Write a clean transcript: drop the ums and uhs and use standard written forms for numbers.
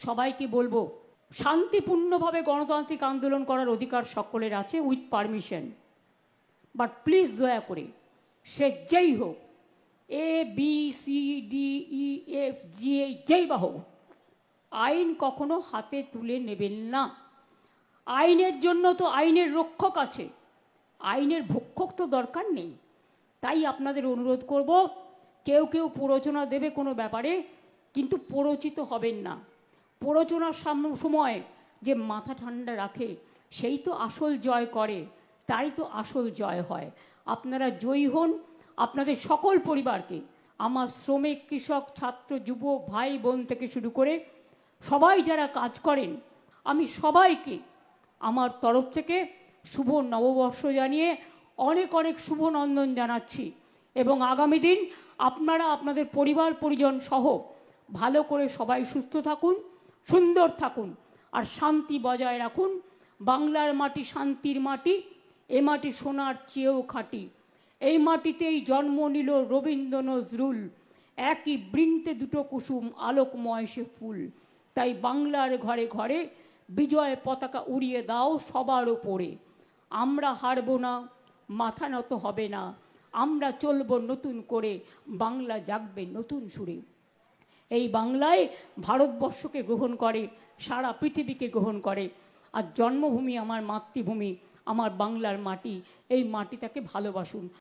সবাইকে বলবো, শান্তিপূর্ণভাবে গণতান্ত্রিক আন্দোলন করার অধিকার সকলের আছে উইথ পারমিশন, বাট প্লিজ দয়া করে সে যেই হোক, ABCDEFGA যেই বা হোক, আইন কখনো হাতে তুলে নেবেন না। আইনের জন্য তো আইনের রক্ষক আছে, আইনের ভক্ষক তো দরকার নেই। তাই আপনাদের অনুরোধ করব, কেউ কেউ প্ররোচনা দেবে কোনো ব্যাপারে, কিন্তু প্ররোচিত হবেন না। প্ররোচনার সময় যে মাথা ঠান্ডা রাখে সেই তো আসল জয় করে, তাই তো আসল জয় হয়। আপনারা জয়ী হন। আপনাদের সকল পরিবারকে, আমার শ্রমিক, কৃষক, ছাত্র, যুব ভাই বোন থেকে শুরু করে সবাই যারা কাজ করেন, আমি সবাইকে আমার তরফ থেকে শুভ নববর্ষ জানিয়ে অনেক অনেক শুভ নন্দন জানাচ্ছি। এবং আগামী দিন আপনারা আপনাদের পরিবার পরিজন সহ ভালো করে সবাই সুস্থ থাকুন, সুন্দর থাকুন, আর শান্তি বজায় রাখুন। বাংলার মাটি শান্তির মাটি, এ মাটি সোনার চেয়েও খাঁটি। এই মাটিতেই জন্ম নিল রবীন্দ্র নজরুল, একই বৃন্তে দুটো কুসুম, আলোকময় সে ফুল। তাই বাংলার ঘরে ঘরে বিজয় পতাকা উড়িয়ে দাও সবার ওপরে। আমরা হারব না, মাথা নত হবে না, আমরা চলব নতুন করে, বাংলা জাগবে নতুন সুরে। এই বাংলায় ভারতবর্ষকে গ্রহণ করে, সারা পৃথিবীকে গ্রহণ করে। আর জন্মভূমি আমার মাতৃভূমি, আমার বাংলার মাটি, এই মাটিটাকে ভালোবাসুন।